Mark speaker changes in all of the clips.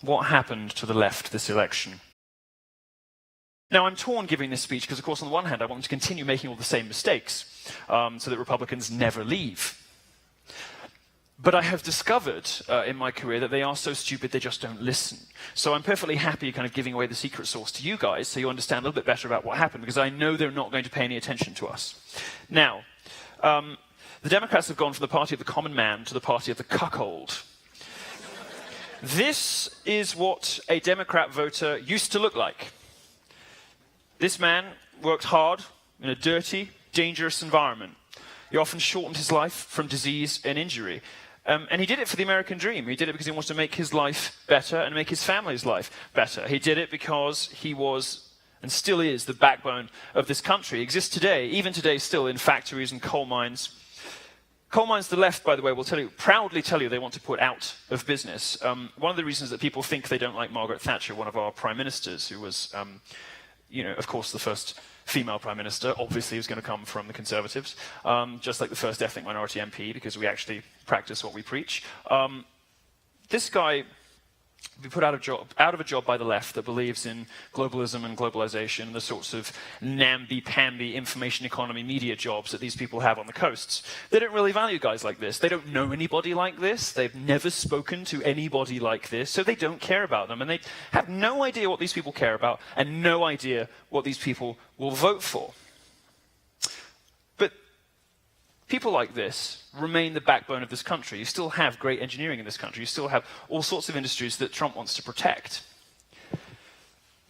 Speaker 1: what happened to the left this election. Now, I'm torn giving this speech because, of course, on the one hand, I want to continue making all the same mistakes so that Republicans never leave. But I have discovered in my career that they are so stupid they just don't listen. So I'm perfectly happy kind of giving away the secret sauce to you guys so you understand a little bit better about what happened, because I know they're not going to pay any attention to us. Now, the Democrats have gone from the party of the common man to the party of the cuckold. This is what a Democrat voter used to look like. This man worked hard in a dirty, dangerous environment. He often shortened his life from disease and injury. And he did it for the American dream. He did it because he wanted to make his life better and make his family's life better. He did it because he was, and still is, the backbone of this country. He exists today, even today still, in factories and coal mines. Coal mines, the left, by the way, will proudly tell you they want to put out of business. One of the reasons that people think they don't like Margaret Thatcher, one of our prime ministers, who was, of course, the first female prime minister, obviously was going to come from the Conservatives, just like the first ethnic minority MP, because we actually practice what we preach. This guy will be put out of a job by the left that believes in globalism and globalization and the sorts of namby-pamby information economy media jobs that these people have on the coasts. They don't really value guys like this. They don't know anybody like this. They've never spoken to anybody like this, so they don't care about them. And they have no idea what these people care about and no idea what these people will vote for. But people like this remain the backbone of this country. You still have great engineering in this country. You still have all sorts of industries that Trump wants to protect.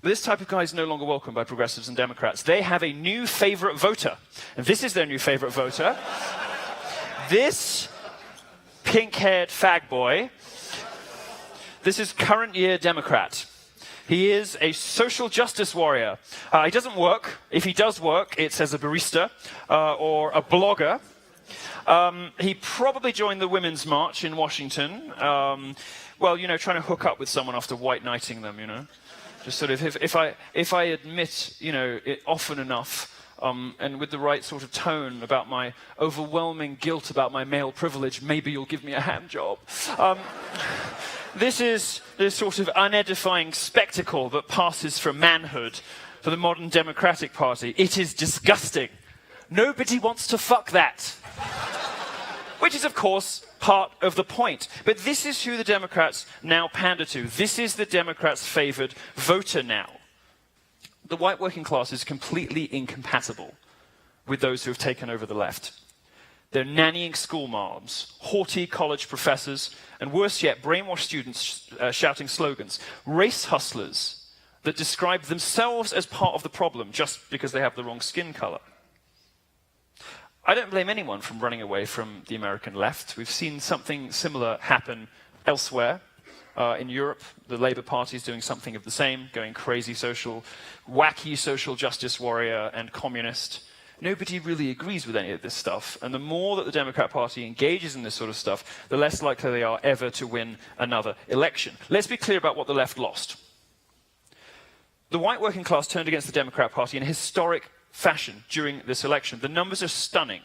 Speaker 1: But this type of guy is no longer welcome by progressives and Democrats. They have a new favorite voter. And this is their new favorite voter. This pink-haired fag boy. This is current year Democrat. He is a social justice warrior. He doesn't work. If he does work, it's as a barista or a blogger. He probably joined the Women's March in Washington. Well, trying to hook up with someone after white knighting them, Just sort of, if I admit, it often enough, and with the right sort of tone about my overwhelming guilt about my male privilege, maybe you'll give me a hand job. This is this sort of unedifying spectacle that passes for manhood for the modern Democratic Party. It is disgusting. Nobody wants to fuck that. Which is, of course, part of the point. But this is who the Democrats now pander to. This is the Democrats' favored voter now. The white working class is completely incompatible with those who have taken over the left. They're nannying school moms, haughty college professors, and worse yet, brainwashed students shouting slogans. Race hustlers that describe themselves as part of the problem just because they have the wrong skin color. I don't blame anyone from running away from the American left. We've seen something similar happen elsewhere. In Europe, the Labour Party is doing something of the same, going crazy wacky social justice warrior and communist. Nobody really agrees with any of this stuff. And the more that the Democrat Party engages in this sort of stuff, the less likely they are ever to win another election. Let's be clear about what the left lost. The white working class turned against the Democrat Party in a historic fashion during this election. The numbers are stunning,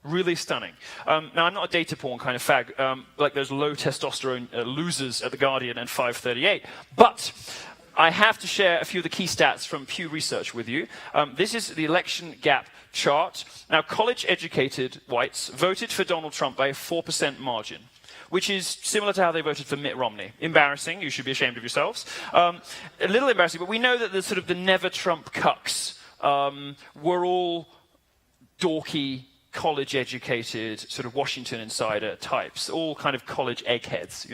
Speaker 1: really stunning. Now, I'm not a data porn kind of fag, like those low testosterone losers at The Guardian and 538, but I have to share a few of the key stats from Pew Research with you. This is the election gap chart. Now, college-educated whites voted for Donald Trump by a 4% margin, which is similar to how they voted for Mitt Romney. Embarrassing, you should be ashamed of yourselves. A little embarrassing, but we know that the never-Trump cucks were all dorky, college-educated, sort of Washington insider types, all kind of college eggheads,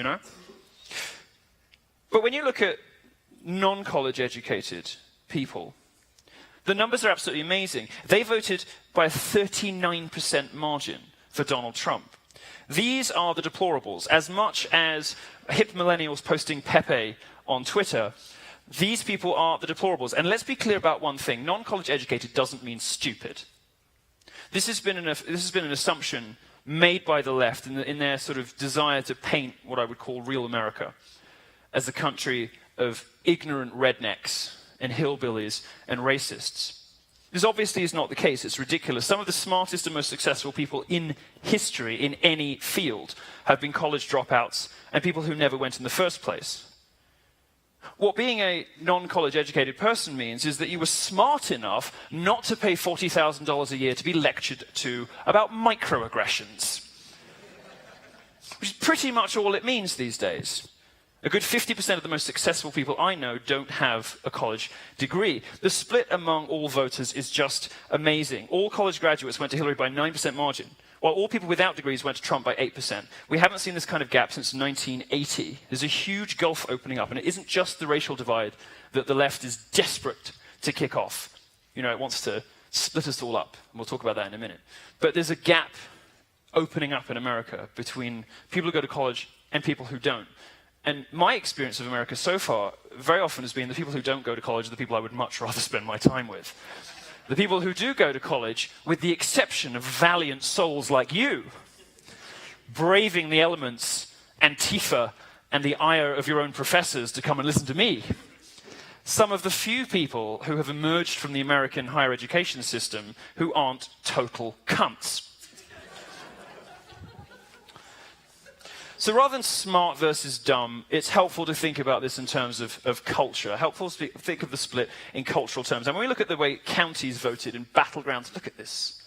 Speaker 1: But when you look at non-college educated people, the numbers are absolutely amazing. They voted by a 39% margin for Donald Trump. These are the deplorables. As much as hip millennials posting Pepe on Twitter, these people are the deplorables. And let's be clear about one thing. Non-college educated doesn't mean stupid. This has been an assumption made by the left in their sort of desire to paint what I would call real America as a country of ignorant rednecks and hillbillies and racists. This obviously is not the case. It's ridiculous. Some of the smartest and most successful people in history, in any field, have been college dropouts and people who never went in the first place. What being a non-college educated person means is that you were smart enough not to pay $40,000 a year to be lectured to about microaggressions. Which is pretty much all it means these days. A good 50% of the most successful people I know don't have a college degree. The split among all voters is just amazing. All college graduates went to Hillary by 9% margin, while all people without degrees went to Trump by 8%. We haven't seen this kind of gap since 1980. There's a huge gulf opening up, and it isn't just the racial divide that the left is desperate to kick off. You know, it wants to split us all up, and we'll talk about that in a minute. But there's a gap opening up in America between people who go to college and people who don't. And my experience of America so far very often has been the people who don't go to college are the people I would much rather spend my time with. The people who do go to college, with the exception of valiant souls like you, braving the elements, Antifa, and the ire of your own professors to come and listen to me. Some of the few people who have emerged from the American higher education system who aren't total cunts. So rather than smart versus dumb, it's helpful to think about this in terms of culture. Helpful to think of the split in cultural terms. And when we look at the way counties voted in battlegrounds, look at this.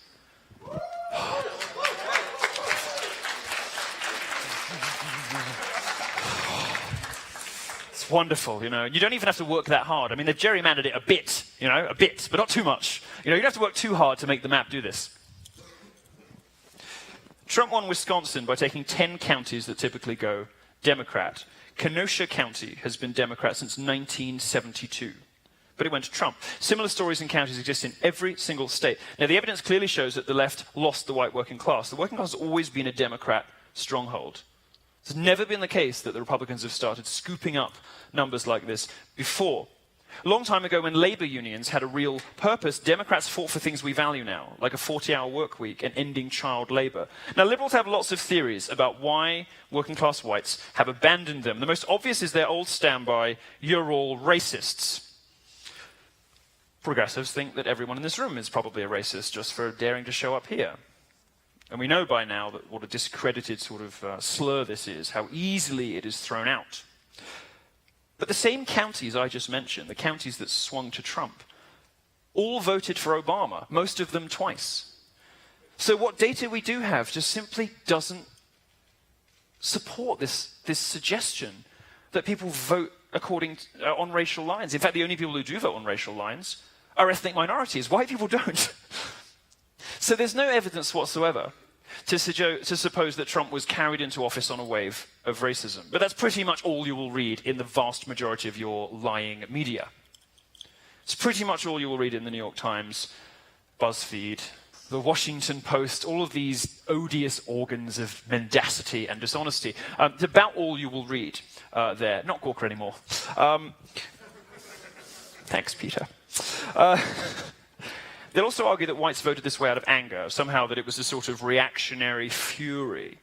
Speaker 1: It's wonderful, you know. You don't even have to work that hard. I mean, they've gerrymandered it a bit, you know, a bit, but not too much. You know, you don't have to work too hard to make the map do this. Trump won Wisconsin by taking 10 counties that typically go Democrat. Kenosha County has been Democrat since 1972, but it went to Trump. Similar stories in counties exist in every single state. Now, the evidence clearly shows that the left lost the white working class. The working class has always been a Democrat stronghold. It's never been the case that the Republicans have started scooping up numbers like this before. A long time ago, when labor unions had a real purpose, Democrats fought for things we value now, like a 40-hour work week and ending child labor. Now, liberals have lots of theories about why working-class whites have abandoned them. The most obvious is their old standby, you're all racists. Progressives think that everyone in this room is probably a racist just for daring to show up here. And we know by now that what a discredited sort of slur this is, how easily it is thrown out. But the same counties I just mentioned, the counties that swung to Trump, all voted for Obama, most of them twice. So what data we do have just simply doesn't support this suggestion that people vote according on racial lines. In fact, the only people who do vote on racial lines are ethnic minorities. White people don't. So there's no evidence whatsoever to suppose that Trump was carried into office on a wave of racism. But that's pretty much all you will read in the vast majority of your lying media. It's pretty much all you will read in the New York Times, BuzzFeed, the Washington Post, all of these odious organs of mendacity and dishonesty. It's about all you will read there. Not Gawker anymore. Thanks, Peter. They'll also argue that whites voted this way out of anger, somehow that it was a sort of reactionary fury.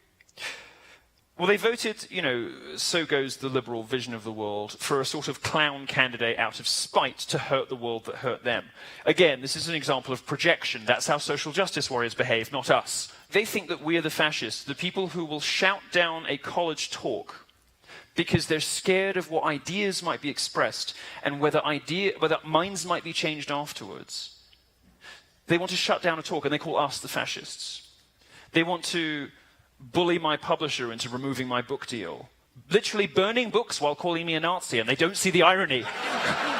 Speaker 1: Well, they voted, you know, so goes the liberal vision of the world, for a sort of clown candidate out of spite to hurt the world that hurt them. Again, this is an example of projection. That's how social justice warriors behave, not us. They think that we are the fascists, the people who will shout down a college talk because they're scared of what ideas might be expressed and whether minds might be changed afterwards. They want to shut down a talk, and they call us the fascists. They want to bully my publisher into removing my book deal. Literally burning books while calling me a Nazi, and they don't see the irony.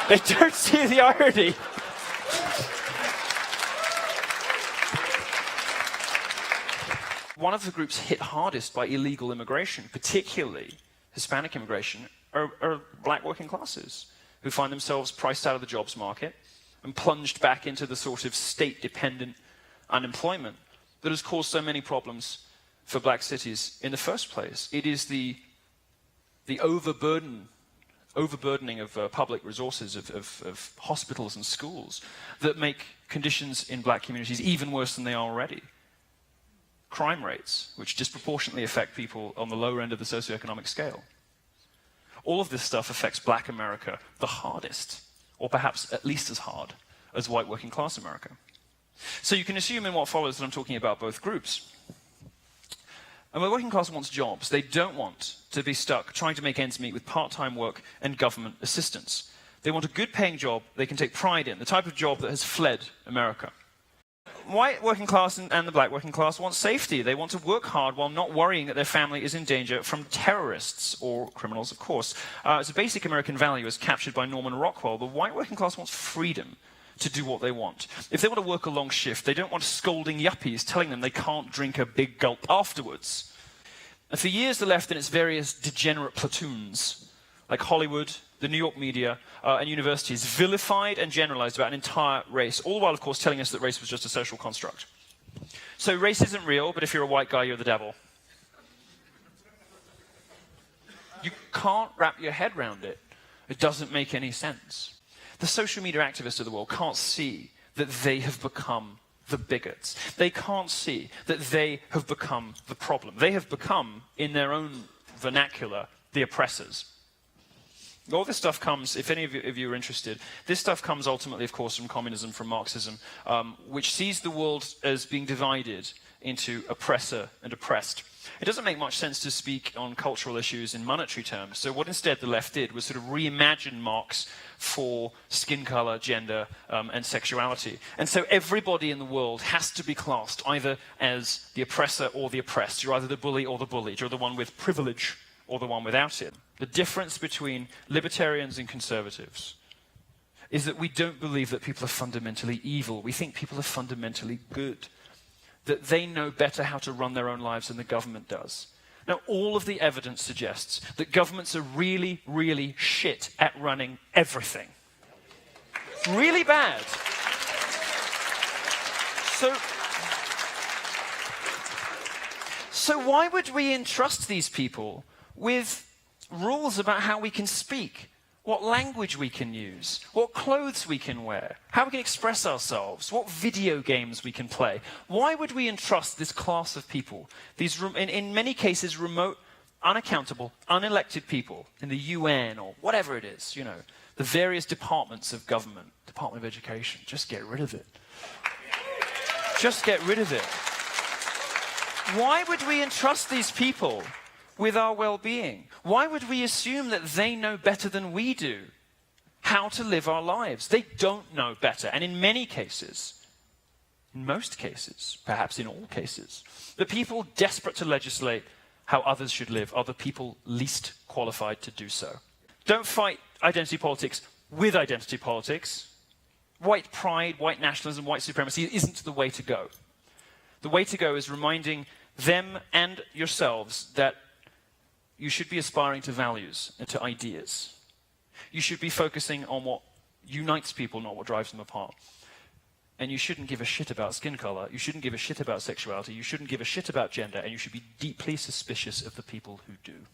Speaker 1: They don't see the irony. One of the groups hit hardest by illegal immigration, particularly Hispanic immigration, are black working classes who find themselves priced out of the jobs market and plunged back into the sort of state-dependent unemployment that has caused so many problems for black cities in the first place. It is the overburdening of public resources, of hospitals and schools, that make conditions in black communities even worse than they are already. Crime rates, which disproportionately affect people on the lower end of the socioeconomic scale. All of this stuff affects black America the hardest, or perhaps at least as hard as white working class America. So you can assume in what follows that I'm talking about both groups. And the working class wants jobs. They don't want to be stuck trying to make ends meet with part-time work and government assistance. They want a good-paying job they can take pride in, the type of job that has fled America. White working class and the black working class want safety. They want to work hard while not worrying that their family is in danger from terrorists or criminals, of course. It's a basic American value as captured by Norman Rockwell. The white working class wants freedom to do what they want. If they want to work a long shift, they don't want scolding yuppies telling them they can't drink a big gulp afterwards. And for years, the left and its various degenerate platoons, like Hollywood, the New York media, and universities, vilified and generalized about an entire race, all the while, of course, telling us that race was just a social construct. So race isn't real, but if you're a white guy, you're the devil. You can't wrap your head around it. It doesn't make any sense. The social media activists of the world can't see that they have become the bigots. They can't see that they have become the problem. They have become, in their own vernacular, the oppressors. All this stuff comes, if any of you are interested, this stuff comes ultimately, of course, from communism, from Marxism, which sees the world as being divided into oppressor and oppressed. It doesn't make much sense to speak on cultural issues in monetary terms, so what instead the left did was sort of reimagine Marx for skin color, gender, and sexuality. And so everybody in the world has to be classed either as the oppressor or the oppressed. You're either the bully or the bullied. You're the one with privilege or the one without it. The difference between libertarians and conservatives is that we don't believe that people are fundamentally evil. We think people are fundamentally good, that they know better how to run their own lives than the government does. Now, all of the evidence suggests that governments are really, really shit at running everything. Really bad. So why would we entrust these people with rules about how we can speak, what language we can use, what clothes we can wear, how we can express ourselves, what video games we can play? Why would we entrust this class of people, these, in many cases, remote, unaccountable, unelected people in the UN or whatever it is, you know, the various departments of government, Department of Education, just get rid of it. Just get rid of it. Why would we entrust these people with our well-being? Why would we assume that they know better than we do how to live our lives? They don't know better. And in many cases, in most cases, perhaps in all cases, the people desperate to legislate how others should live are the people least qualified to do so. Don't fight identity politics with identity politics. White pride, white nationalism, white supremacy isn't the way to go. The way to go is reminding them and yourselves that you should be aspiring to values and to ideas. You should be focusing on what unites people, not what drives them apart. And you shouldn't give a shit about skin color. You shouldn't give a shit about sexuality. You shouldn't give a shit about gender. And you should be deeply suspicious of the people who do.